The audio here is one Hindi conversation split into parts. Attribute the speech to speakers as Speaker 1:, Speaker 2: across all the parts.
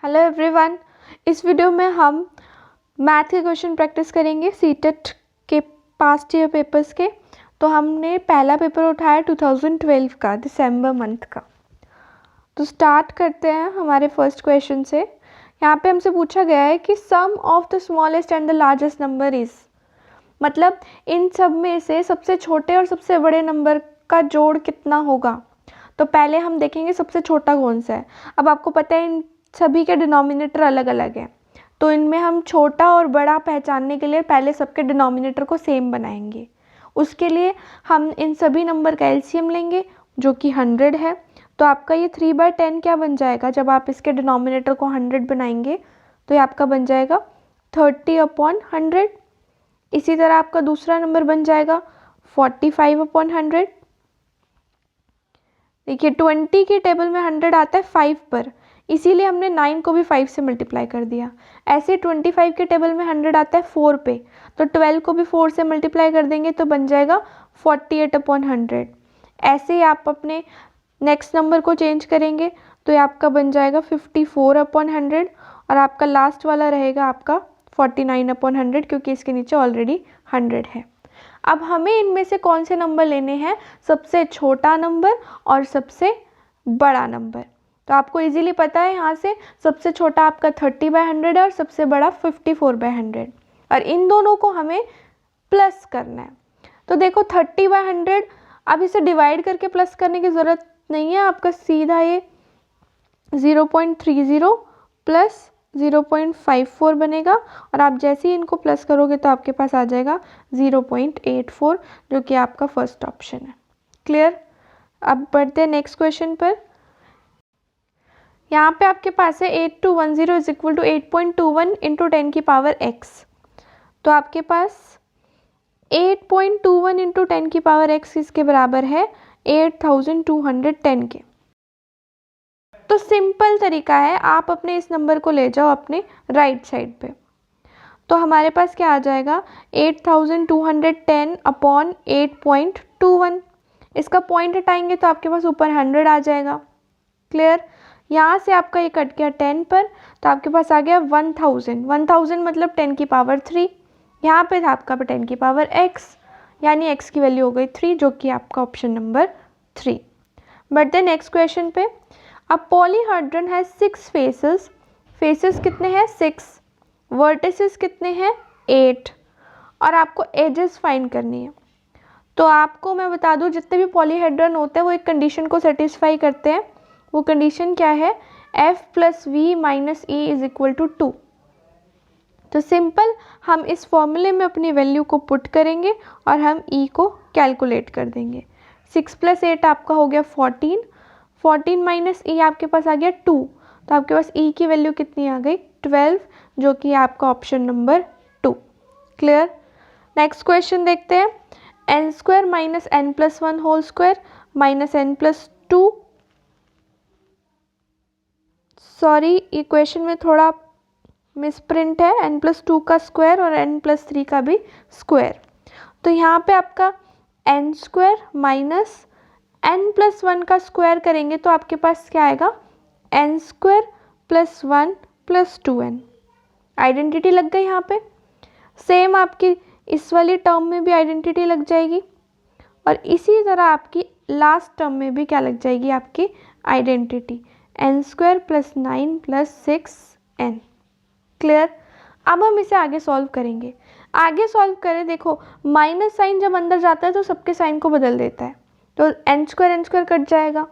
Speaker 1: Hello everyone. इस वीडियो में हम मैथ के क्वेश्चन प्रैक्टिस करेंगे सीटेट के पास्ट ईयर पेपर्स के। तो हमने पहला पेपर उठाया 2012 का दिसंबर मंथ का। तो स्टार्ट करते हैं हमारे फर्स्ट क्वेश्चन से। यहाँ पे हमसे पूछा गया है कि sum of the smallest and the largest number is, मतलब इन सब में से सबसे छोटे और सबसे बड़े नंबर का जोड़ कितना होगा। तो पहले हम देखेंगे सबसे छोटा कौन सा है। अब आपको पता है इन सभी के डिनोमिनेटर अलग अलग हैं, तो इनमें हम छोटा और बड़ा पहचानने के लिए पहले सबके डिनोमिनेटर को सेम बनाएंगे। उसके लिए हम इन सभी नंबर का एलसीएम लेंगे जो कि 100 है। तो आपका ये 3/10 क्या बन जाएगा, जब आप इसके डिनोमिनेटर को 100 बनाएंगे तो ये आपका बन जाएगा 30/100। इसी तरह आपका दूसरा नंबर बन जाएगा 45/100। देखिए 20 के टेबल में 100 आता है 5 पर, इसीलिए हमने 9 को भी 5 से मल्टीप्लाई कर दिया। ऐसे 25 के टेबल में 100 आता है 4 पे, तो 12 को भी 4 से मल्टीप्लाई कर देंगे तो बन जाएगा 48/100। ऐसे ही आप अपने नेक्स्ट नंबर को चेंज करेंगे तो ये आपका बन जाएगा 54/100 और आपका लास्ट वाला रहेगा आपका 49/100, क्योंकि इसके नीचे ऑलरेडी 100 है। अब हमें इनमें से कौन से नंबर लेने हैं, सबसे छोटा नंबर और सबसे बड़ा नंबर। तो आपको इजीली पता है यहाँ से सबसे छोटा आपका 30/100 है और सबसे बड़ा 54/100, और इन दोनों को हमें प्लस करना है। तो देखो 30/100, अब इसे डिवाइड करके प्लस करने की ज़रूरत नहीं है, आपका सीधा ये 0.30 प्लस 0.54 बनेगा, और आप जैसे ही इनको प्लस करोगे तो आपके पास आ जाएगा 0.84, जो कि आपका फर्स्ट ऑप्शन है। क्लियर। अब बढ़ते हैं नेक्स्ट क्वेश्चन पर। यहाँ पे आपके पास है 8210 इज इक्वल टू 8.21 इंटू 10 की पावर x। तो आपके पास 8.21 इंटू 10 की पावर x इसके बराबर है 8210 के। तो सिंपल तरीका है, आप अपने इस नंबर को ले जाओ अपने राइट साइड पे। तो हमारे पास क्या आ जाएगा 8210 अपॉन 8.21। इसका पॉइंट हटाएंगे तो आपके पास ऊपर 100 आ जाएगा। क्लियर। यहाँ से आपका ये कट गया 10 पर, तो आपके पास आ गया 1000 मतलब 10 की पावर 3। यहाँ पे था आपका 10 की पावर x, यानी x की वैल्यू हो गई 3, जो कि आपका ऑप्शन नंबर 3। बढ़ते नेक्स्ट क्वेश्चन पे। अब पॉलीहेड्रन है 6 फेसेस। फेसेस कितने हैं 6, वर्टिसेस कितने हैं 8, और आपको एजेस फाइंड करनी है। तो आपको मैं बता दूं जितने भी पॉलीहेड्रन होते हैं वो एक कंडीशन को सेटिस्फाई करते हैं। वो कंडीशन क्या है, f + v - e is equal to 2। तो सिंपल हम इस फॉर्मूले में अपनी वैल्यू को पुट करेंगे और हम e को कैलकुलेट कर देंगे। 6 + 8 आपका हो गया 14, 14 - e आपके पास आ गया 2, तो आपके पास e की वैल्यू कितनी आ गई 12, जो कि आपका option number 2। Clear. Next question देखते हैं। n² - n + 1 whole square minus n + 2। Sorry, ये क्वेश्चन में थोड़ा मिसप्रिंट है, n + 2 का स्क्वायर और n + 3 का भी स्क्वायर। तो यहाँ पे आपका n² माइनस n + 1 का स्क्वायर करेंगे तो आपके पास क्या आएगा n² + 1 + 2n। आइडेंटिटी लग गई यहाँ पे। सेम आपकी इस वाली टर्म में भी आइडेंटिटी लग जाएगी, और इसी तरह आपकी लास्ट टर्म में भी क्या लग जाएगी आपकी आइडेंटिटी, n² + 9 + 6n। क्लियर। अब हम इसे आगे सॉल्व करेंगे। आगे सॉल्व करें, देखो माइनस साइन जब अंदर जाता है तो सबके साइन को बदल देता है। तो n² कट जाएगा,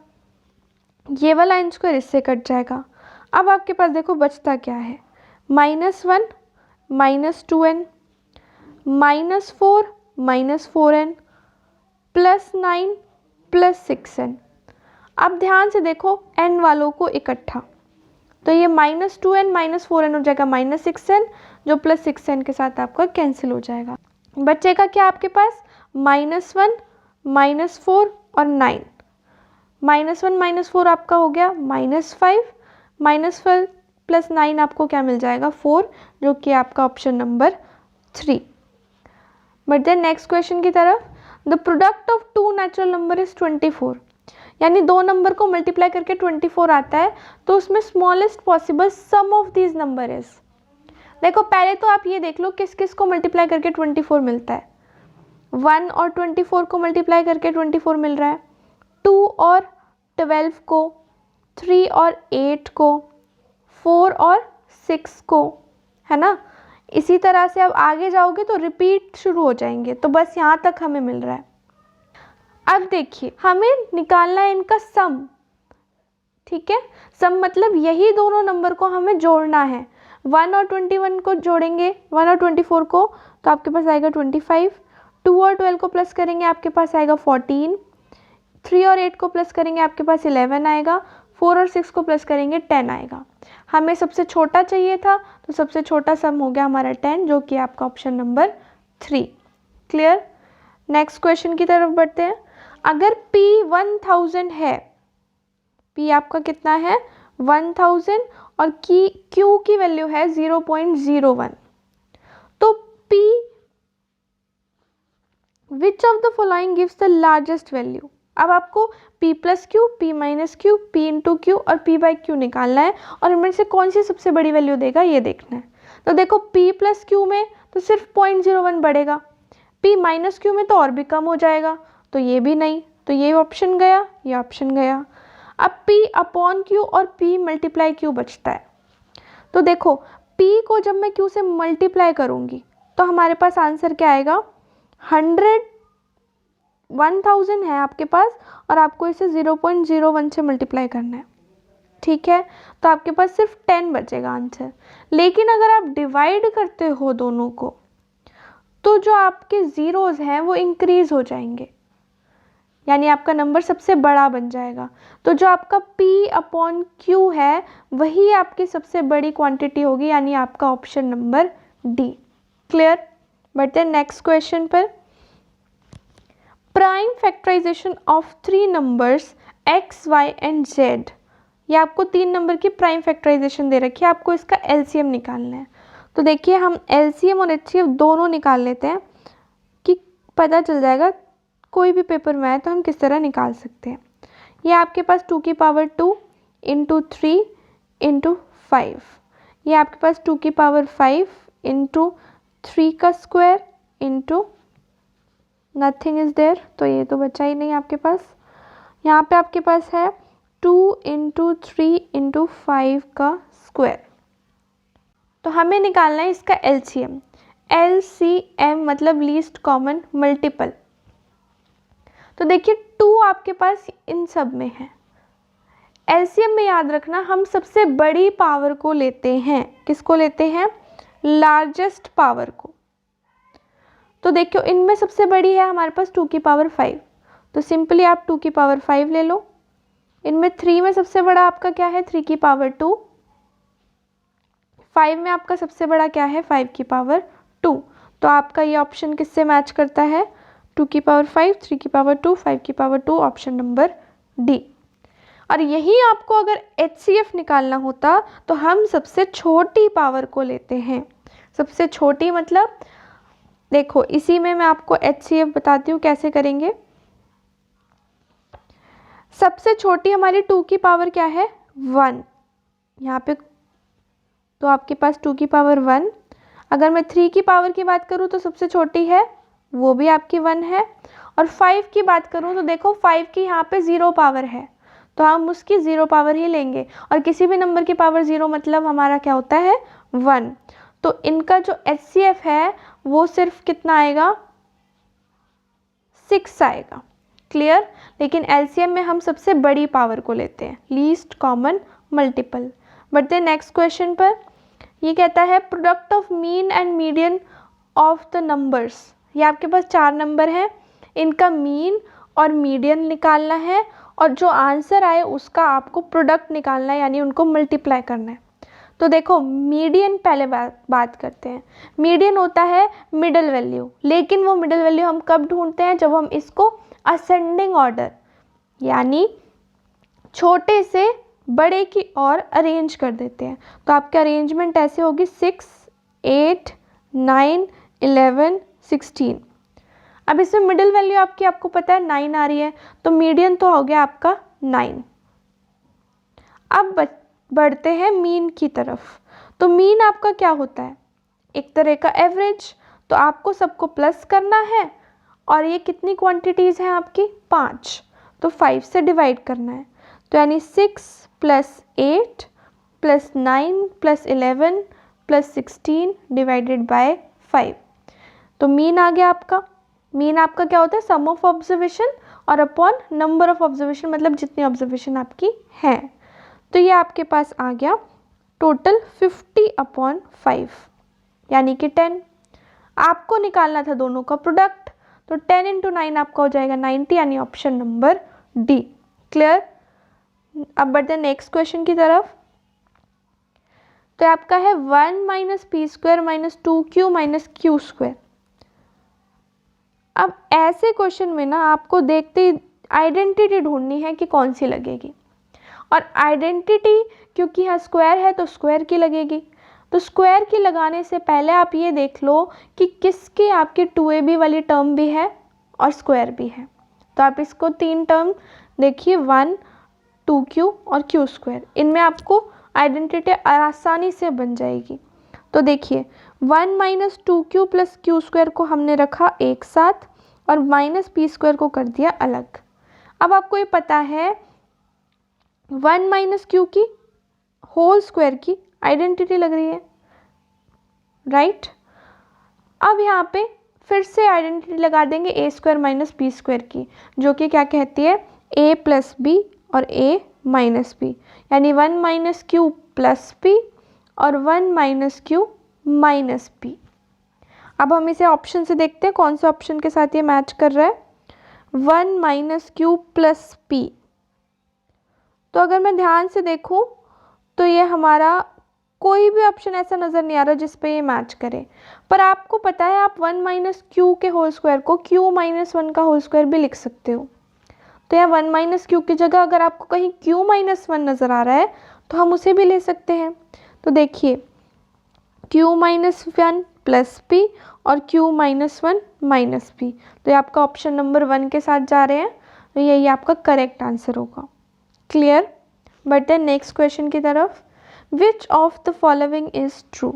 Speaker 1: ये वाला n² इससे कट जाएगा। अब आपके पास देखो बचता क्या है, -1 - 2n, -4 - 4n, +9 + 6n। अब ध्यान से देखो n वालों को इकट्ठा, तो ये -2n - 4n हो जाएगा -6n, जो +6n के साथ आपका कैंसिल हो जाएगा। बचेगा क्या आपके पास -1 -4 और 9। -1 - 4 आपका हो गया -5, -5 + 9 आपको क्या मिल जाएगा 4, जो कि आपका ऑप्शन नंबर 3। बढ़ते हैं नेक्स्ट क्वेश्चन की तरफ। The product of 2 natural number is 24। यानी 2 नंबर को मल्टीप्लाई करके 24 आता है, तो उसमें smallest possible sum of these number is. देखो पहले तो आप ये देख लो किस किस को मल्टीप्लाई करके 24 मिलता है। 1 और 24 को मल्टीप्लाई करके 24 मिल रहा है, 2 और 12 को, 3 और 8 को, 4 और 6 को, है ना। इसी तरह से अब आगे जाओगे तो रिपीट शुरू हो जाएंगे, तो बस यहाँ तक हमें मिल रहा है। अब देखिए हमें निकालना है इनका सम, ठीक है। सम मतलब यही दोनों नंबर को हमें जोड़ना है। 1 और 21 को जोड़ेंगे, 1 और 24 को, तो आपके पास आएगा 25। 2 और 12 को प्लस करेंगे, आपके पास आएगा 14। 3 और 8 को प्लस करेंगे, आपके पास 11 आएगा। 4 और 6 को प्लस करेंगे, 10 आएगा। हमें सबसे छोटा चाहिए था, तो सबसे छोटा सम हो गया हमारा 10, जो कि आपका option number 3। Clear. Next question की तरफ बढ़ते हैं। अगर P 1000 है, P आपका कितना है 1000 और Q की वैल्यू है 0.01, तो P which of the following gives the largest value. अब आपको P plus Q, P minus Q, P into Q और P बाई क्यू निकालना है, और इनमें से कौन सी सबसे बड़ी वैल्यू देगा ये देखना है। तो देखो P प्लस क्यू में तो सिर्फ 0.01 बढ़ेगा, P माइनस क्यू में तो और भी कम हो जाएगा, तो ये भी नहीं, तो ये ऑप्शन गया, ये ऑप्शन गया। अब P अपॉन क्यू और P मल्टीप्लाई क्यू बचता है। तो देखो P को जब मैं Q से मल्टीप्लाई करूँगी तो हमारे पास आंसर क्या आएगा, 1000 है आपके पास, और आपको इसे 0.01 से मल्टीप्लाई करना है, ठीक है। तो आपके पास सिर्फ 10 बचेगा आंसर। लेकिन अगर आप डिवाइड करते हो दोनों को, तो जो आपके ज़ीरोज़ हैं वो इंक्रीज़ हो जाएंगे, यानी आपका नंबर सबसे बड़ा बन जाएगा। तो जो आपका P अपॉन क्यू है वही आपकी सबसे बड़ी क्वांटिटी होगी, यानी आपका ऑप्शन नंबर डी। क्लियर। बढ़ते हैं नेक्स्ट क्वेश्चन पर। Prime factorization of 3 numbers x, y and z। ये आपको 3 नंबर की प्राइम फैक्टराइजेशन दे रखी है, आपको इसका LCM निकालना है। तो देखिए हम LCM और HCF दोनों निकाल लेते हैं कि पता चल जाएगा कोई भी पेपर में आए तो हम किस तरह निकाल सकते हैं। ये आपके पास 2 की पावर 2 इंटू 3 इंटू 5, ये आपके पास 2 की पावर 5 इंटू 3 का square into nothing is there, तो ये तो बचा ही नहीं आपके पास। यहाँ पे आपके पास है 2 इंटू 3 इंटू 5 का स्क्वायर। तो हमें निकालना है इसका LCM। LCM मतलब लीस्ट कॉमन मल्टीपल। तो देखिए 2 आपके पास इन सब में है। LCM में याद रखना हम सबसे बड़ी पावर को लेते हैं। किसको लेते हैं, लार्जेस्ट पावर को। तो देखियो इनमें सबसे बड़ी है हमारे पास 2 की पावर 5, तो सिंपली आप 2 की पावर 5 ले लो। इनमें 3 में सबसे बड़ा आपका क्या है 3 की पावर 2, 5 में आपका सबसे बड़ा क्या है 5 की पावर 2। तो आपका ये ऑप्शन किससे मैच करता है, 2 की पावर 5, 3 की पावर 2, 5 की पावर 2, ऑप्शन नंबर डी। और यही आपको अगर HCF निकालना होता तो हम सबसे छोटी पावर को लेते हैं। सबसे छोटी मतलब देखो इसी में मैं आपको HCF बताती हूँ कैसे करेंगे। सबसे छोटी हमारी 2 की पावर क्या है 1, यहाँ पे तो आपके पास 2 की पावर 1। अगर मैं 3 की पावर की बात करूँ तो सबसे छोटी है वो भी आपकी 1 है, और 5 की बात करूँ तो देखो 5 की यहाँ पे 0 पावर है, तो हम उसकी 0 पावर ही लेंगे, और किसी भी नंबर की पावर 0 मतलब हमारा क्या होता है 1। तो इनका जो HCF है वो सिर्फ कितना आएगा 6 आएगा। क्लियर। लेकिन LCM में हम सबसे बड़ी पावर को लेते हैं, लीस्ट कॉमन मल्टीपल। बढ़ते हैं नेक्स्ट क्वेश्चन पर। ये कहता है product of mean and median of the numbers. ये आपके पास 4 नंबर हैं, इनका मीन और मीडियन निकालना है, और जो आंसर आए उसका आपको प्रोडक्ट निकालना है, यानी उनको मल्टीप्लाई करना है। तो देखो मीडियन पहले बात करते हैं। मीडियन होता है मिडल वैल्यू, लेकिन वो मिडल वैल्यू हम कब ढूंढते हैं, जब हम इसको असेंडिंग ऑर्डर यानी छोटे से बड़े की ओर अरेंज कर देते हैं। तो आपके अरेंजमेंट ऐसे होगी 6, 8, 9, 11, 16। अब इसमें मिडिल वैल्यू आपकी आपको पता है 9 आ रही है, तो मीडियन तो हो गया आपका 9। अब बढ़ते हैं मीन की तरफ। तो मीन आपका क्या होता है? एक तरह का एवरेज। तो आपको सबको प्लस करना है और ये कितनी क्वांटिटीज़ हैं आपकी? 5। तो 5 से डिवाइड करना है। तो यानी 6 + 8 + 9 + 11 + 16 डिवाइडेड बाय 5। तो मीन आ गया आपका। मीन आपका क्या होता है? सम ऑफ ऑब्जर्वेशन और अपॉन नंबर ऑफ ऑब्जर्वेशन, मतलब जितनी ऑब्जर्वेशन आपकी है। तो ये आपके पास आ गया टोटल 50/5 यानी कि 10। आपको निकालना था दोनों का प्रोडक्ट, तो 10 × 9 आपका हो जाएगा 90, यानी ऑप्शन नंबर डी। क्लियर? अब बढ़ते हैं नेक्स्ट क्वेश्चन की तरफ। तो आपका है 1 - p² - 2q - q²। अब ऐसे क्वेश्चन में ना आपको देखते ही आइडेंटिटी ढूंढनी है कि कौन सी लगेगी। और आइडेंटिटी क्योंकि यहाँ स्क्वायर है तो स्क्वायर की लगेगी। तो स्क्वायर की लगाने से पहले आप ये देख लो कि किसकी आपकी 2ab वाली टर्म भी है और स्क्वायर भी है। तो आप इसको 3 टर्म देखिए, 1, 2q और q²। इनमें आपको आइडेंटिटी आसानी से बन जाएगी। तो देखिए 1 - 2q + q² को हमने रखा एक साथ और -p² को कर दिया अलग। अब आपको ये पता है 1 - q की होल स्क्वायर की आइडेंटिटी लग रही है, राइट? अब यहाँ पे फिर से आइडेंटिटी लगा देंगे a² - b² की, जो कि क्या कहती है? a + b और a - b, यानी 1 - q + p और 1 - q - p। अब हम इसे ऑप्शन से देखते हैं कौन सा ऑप्शन के साथ ये मैच कर रहा है। 1 - q + p। तो अगर मैं ध्यान से देखूं तो ये हमारा कोई भी ऑप्शन ऐसा नज़र नहीं आ रहा जिस पे ये मैच करे। पर आपको पता है आप 1 - q के होल स्क्वायर को q - 1 का होल स्क्वायर भी लिख सकते हो। तो यहाँ 1 - q की जगह अगर आपको कहीं q - 1 नज़र आ रहा है तो हम उसे भी ले सकते हैं। तो देखिए q - 1 + p और q - 1 - p। तो ये आपका ऑप्शन नंबर 1 के साथ जा रहे हैं, तो यही आपका करेक्ट आंसर होगा। क्लियर? बढ़ते हैं नेक्स्ट क्वेश्चन की तरफ। Which of the following is true?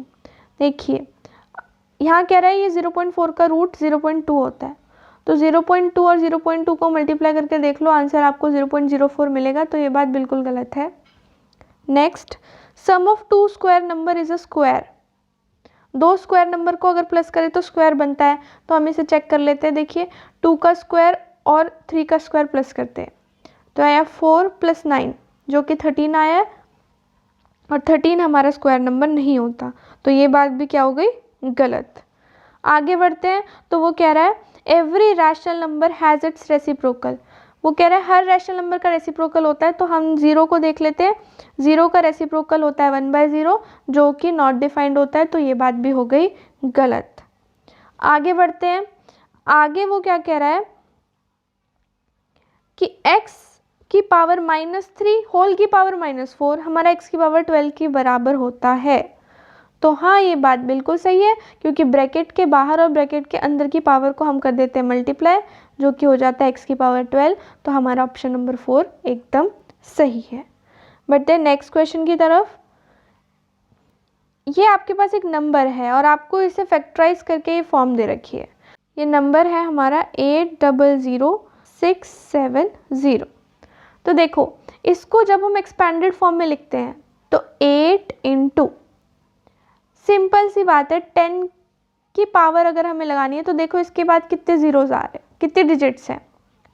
Speaker 1: देखिए यहाँ कह रहा है ये 0.4 का रूट 0.2 होता है। तो 0.2 और 0.2 को मल्टीप्लाई करके देख लो, आंसर आपको 0.04 मिलेगा। तो ये बात बिल्कुल गलत है। Next, sum of 2 square number is a square. 2 square number को अगर प्लस करें तो स्क्वायर बनता है। तो हम इसे चेक कर लेते हैं। देखिए 2 का स्क्वायर और 3 का स्क्वायर प्लस करते हैं तो आया 4 + 9 जो कि 13 आया है, और 13 हमारा स्क्वायर नंबर नहीं होता। तो ये बात भी क्या हो गई? गलत। आगे बढ़ते हैं। तो वो कह रहा है every rational number has its reciprocal. वो कह रहा है हर रैशनल नंबर का रेसिप्रोकल होता है। तो हम 0 को देख लेते हैं। 0 का रेसिप्रोकल होता है 1/0 जो कि नॉट डिफाइंड होता है। तो ये बात भी हो गई गलत। आगे बढ़ते हैं। आगे वो क्या कह रहा है कि x की पावर -3 होल की पावर -4 हमारा x की पावर 12 के बराबर होता है। तो हाँ, ये बात बिल्कुल सही है, क्योंकि ब्रैकेट के बाहर और ब्रैकेट के अंदर की पावर को हम कर देते हैं मल्टीप्लाई, जो कि हो जाता है x की पावर 12। तो हमारा ऑप्शन नंबर 4 एकदम सही है। बढ़ते हैं नेक्स्ट क्वेश्चन की तरफ। ये आपके पास एक नंबर है और आपको इसे फैक्टराइज करके ये फॉर्म दे रखी है। ये नंबर है हमारा 800670। तो देखो इसको जब हम एक्सपेंडेड फॉर्म में लिखते हैं तो 8 × सिंपल सी बात है 10 की पावर अगर हमें लगानी है तो देखो इसके बाद कितने ज़ीरोज़ आ रहे हैं, कितने डिजिट्स हैं?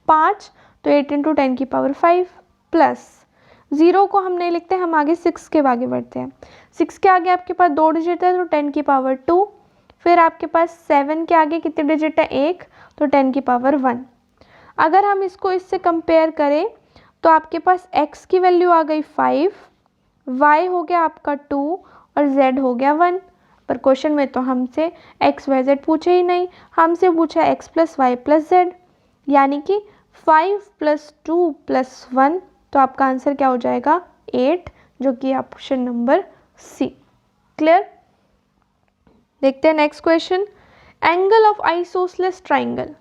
Speaker 1: 5। तो 8 × 10 की पावर 5 प्लस 0 को हम नहीं लिखते, हम आगे 6 के आगे बढ़ते हैं। 6 के आगे आपके पास 2 डिजिट है तो 10 की पावर 2। फिर आपके पास 7 के आगे कितने डिजिट है? 1। तो 10 की पावर 1। अगर हम इसको इससे कंपेयर करें तो आपके पास x की वैल्यू आ गई 5, y हो गया आपका 2 और z हो गया 1। पर क्वेश्चन में तो हमसे x y z पूछे ही नहीं, हमसे पूछा x + y + z, यानी कि 5 + 2 + 1। तो आपका आंसर क्या हो जाएगा? 8, जो कि ऑप्शन नंबर सी। क्लियर? देखते हैं next question. Angle of isosceles triangle.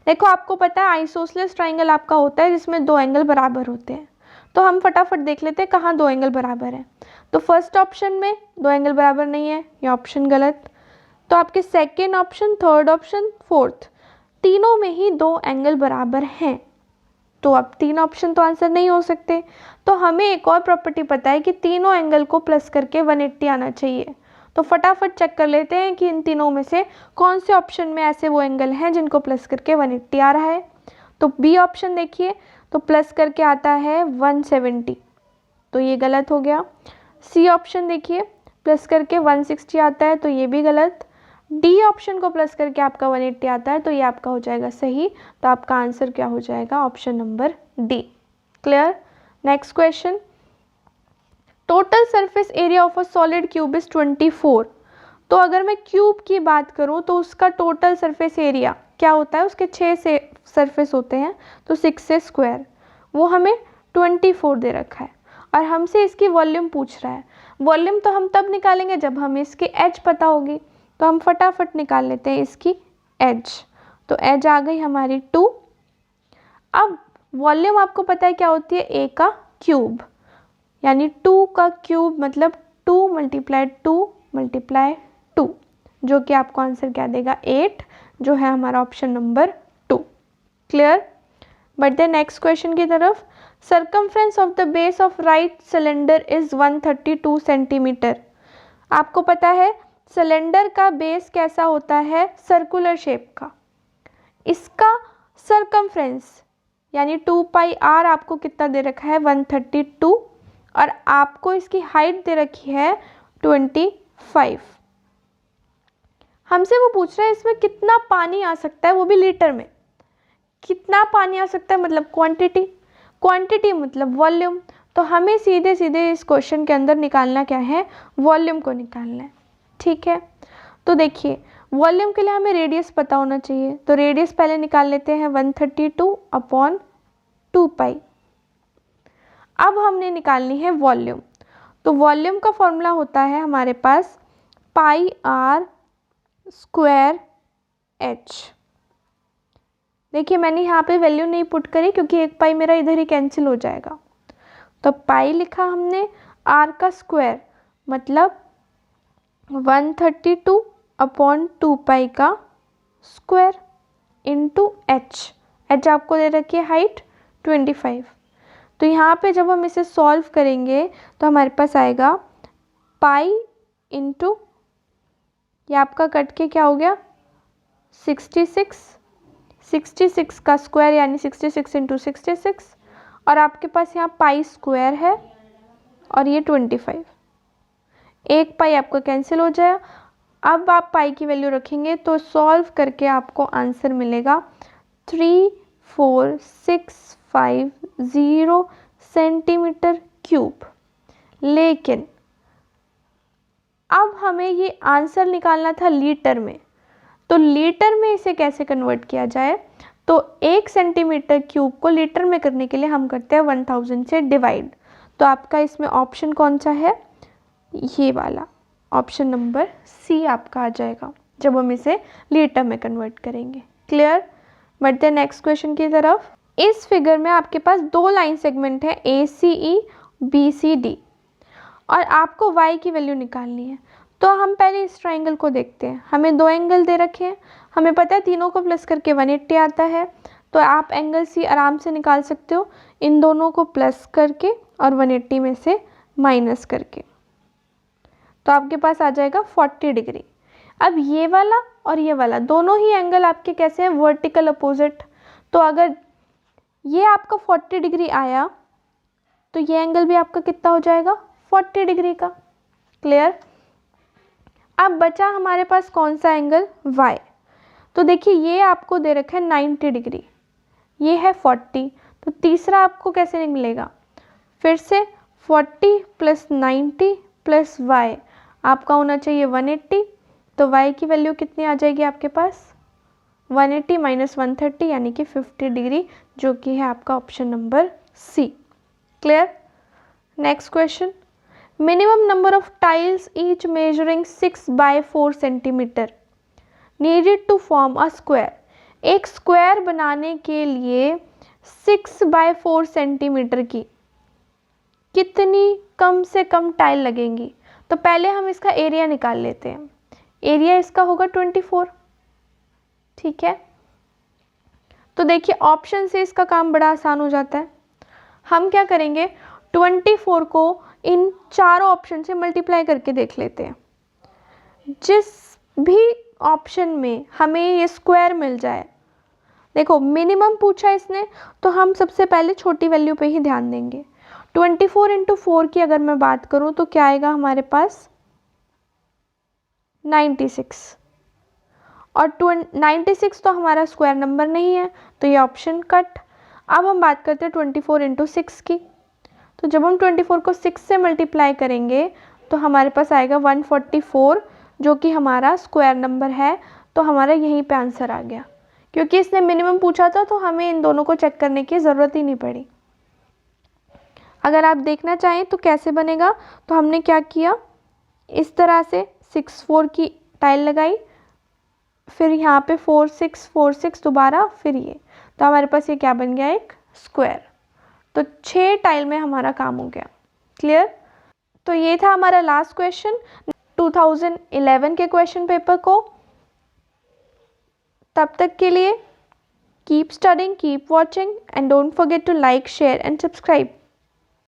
Speaker 1: देखो आपको पता है आइसोसेलेस ट्राइंगल आपका होता है जिसमें 2 एंगल बराबर होते हैं। तो हम फटाफट देख लेते हैं कहाँ दो एंगल बराबर है। तो फर्स्ट ऑप्शन में दो एंगल बराबर नहीं है, ये ऑप्शन गलत। तो आपके second option, third option, fourth, तीनों में ही दो एंगल बराबर हैं, तो अब तीन ऑप्शन तो आंसर नहीं हो सकते। तो हमें एक और प्रॉपर्टी पता है कि तीनों एंगल को प्लस करके 180 आना चाहिए। तो फटाफट चेक कर लेते हैं कि इन तीनों में से कौन से ऑप्शन में ऐसे वो एंगल हैं जिनको प्लस करके 180 आ रहा है। तो बी ऑप्शन देखिए, तो प्लस करके आता है 170, तो ये गलत हो गया। सी ऑप्शन देखिए, प्लस करके 160 आता है, तो ये भी गलत। डी ऑप्शन को प्लस करके आपका 180 आता है, तो ये आपका हो जाएगा सही। तो आपका आंसर क्या हो जाएगा? Option number D. Clear? Next question, total surface area of a solid cube is 24। तो अगर मैं क्यूब की बात करूं तो उसका टोटल सरफेस एरिया क्या होता है? उसके 6 से सरफेस होते हैं, तो 6 से स्क्वायर, वो हमें 24 दे रखा है और हमसे इसकी वॉल्यूम पूछ रहा है। वॉल्यूम तो हम तब निकालेंगे जब हमें इसकी एज पता होगी, तो हम फटाफट निकाल लेते हैं इसकी एज। तो एज आ गई हमारी 2। अब वॉल्यूम आपको पता है क्या होती है? ए का क्यूब, यानी 2 का क्यूब मतलब 2 × 2 × 2, जो कि आपको आंसर क्या देगा? 8, जो है हमारा ऑप्शन नंबर 2। क्लियर? बढ़ते हैं नेक्स्ट क्वेश्चन की तरफ। Circumference of the base of right cylinder is 132 centimetre. आपको पता है सिलेंडर का बेस कैसा होता है? सर्कुलर शेप का। इसका सर्कमफ्रेंस यानी 2πr आपको कितना दे रखा है? 132, और आपको इसकी हाइट दे रखी है 25। हमसे वो पूछ रहा है इसमें कितना पानी आ सकता है, वो भी लीटर में। कितना पानी आ सकता है मतलब क्वांटिटी, क्वांटिटी मतलब वॉल्यूम। तो हमें सीधे सीधे इस क्वेश्चन के अंदर निकालना क्या है? वॉल्यूम को निकालना है। ठीक है, तो देखिए वॉल्यूम के लिए हमें रेडियस पता होना चाहिए, तो रेडियस पहले निकाल लेते हैं 132/2π। अब हमने निकालनी है वॉल्यूम। तो वॉल्यूम का फॉर्मूला होता है हमारे पास πr²h। देखिए मैंने यहाँ पे वैल्यू नहीं पुट करी क्योंकि एक पाई मेरा इधर ही कैंसिल हो जाएगा। तो पाई लिखा हमने, r का स्क्वायर मतलब 132/2π का स्क्वायर इंटू h। h आपको दे रखी है हाइट 25। तो यहाँ पे जब हम इसे सॉल्व करेंगे तो हमारे पास आएगा पाई इंटू, ये आपका कट के क्या हो गया? 66 का स्क्वायर यानी 66 × 66, और आपके पास यहाँ पाई स्क्वायर है और ये 25। एक पाई आपको कैंसिल हो जाए। अब आप पाई की वैल्यू रखेंगे तो सॉल्व करके आपको आंसर मिलेगा 34,650 सेंटीमीटर क्यूब। लेकिन अब हमें ये आंसर निकालना था लीटर में, तो लीटर में इसे कैसे कन्वर्ट किया जाए? तो 1 सेंटीमीटर क्यूब को लीटर में करने के लिए हम करते हैं 1000 से डिवाइड। तो आपका इसमें ऑप्शन कौन सा है? ये वाला, ऑप्शन नंबर सी आपका आ जाएगा जब हम इसे लीटर में कन्वर्ट करेंगे। क्लियर? बढ़ते हैं नेक्स्ट क्वेश्चन की तरफ। इस फिगर में आपके पास दो लाइन सेगमेंट है ACE BCD और आपको y की वैल्यू निकालनी है। तो हम पहले इस ट्राइंगल को देखते हैं। हमें दो एंगल दे रखे हैं, हमें पता है तीनों को प्लस करके 180 आता है, तो आप एंगल C आराम से निकाल सकते हो इन दोनों को प्लस करके और 180 में से माइनस करके। तो आपके पास आ जाएगा 40 डिग्री। अब ये वाला और ये वाला दोनों ही एंगल आपके कैसे हैं? Vertical opposite. तो अगर ये आपका 40 डिग्री आया तो ये एंगल भी आपका कितना हो जाएगा? 40 डिग्री का। क्लियर? अब बचा हमारे पास कौन सा एंगल? y। तो देखिए ये आपको दे रखा है 90 डिग्री, ये है 40, तो तीसरा आपको कैसे मिलेगा? फिर से 40 + 90 + y आपका होना चाहिए 180। तो y की वैल्यू कितनी आ जाएगी आपके पास? 180 - 130 यानी कि 50 डिग्री, जो कि है आपका option number C. Clear? Next question, minimum number of tiles each measuring 6/4 centimetre needed to form a square. एक स्क्वायर बनाने के लिए 6/4 सेंटीमीटर की कितनी कम से कम टाइल लगेंगी। तो पहले हम इसका एरिया निकाल लेते हैं। एरिया इसका होगा 24, ठीक है। तो देखिए ऑप्शन से इसका काम बड़ा आसान हो जाता है। हम क्या करेंगे, 24 को इन चारों ऑप्शन से मल्टीप्लाई करके देख लेते हैं। जिस भी ऑप्शन में हमें ये स्क्वायर मिल जाए, देखो मिनिमम पूछा इसने, तो हम सबसे पहले छोटी वैल्यू पे ही ध्यान देंगे। 24 इंटू 4 की अगर मैं बात करूँ तो क्या आएगा हमारे पास 96, और 96 तो हमारा स्क्वायर नंबर नहीं है, तो ये ऑप्शन कट। अब हम बात करते हैं 24 इंटू 6 की। तो जब हम 24 को 6 से मल्टीप्लाई करेंगे तो हमारे पास आएगा 144, जो कि हमारा स्क्वायर नंबर है। तो हमारा यहीं पे आंसर आ गया, क्योंकि इसने मिनिमम पूछा था तो हमें इन दोनों को चेक करने की ज़रूरत ही नहीं पड़ी। अगर आप देखना चाहें तो कैसे बनेगा, तो हमने क्या किया, इस तरह से 6 4 की टाइल लगाई, फिर यहाँ पे 4 6 4 6 दोबारा, फिर ये, तो हमारे पास ये क्या बन गया, एक स्क्वायर। तो 6 टाइल में हमारा काम हो गया। क्लियर। तो ये था हमारा लास्ट क्वेश्चन 2011 के क्वेश्चन पेपर को। तब तक के लिए keep studying, keep watching, and don't forget to like, share and subscribe.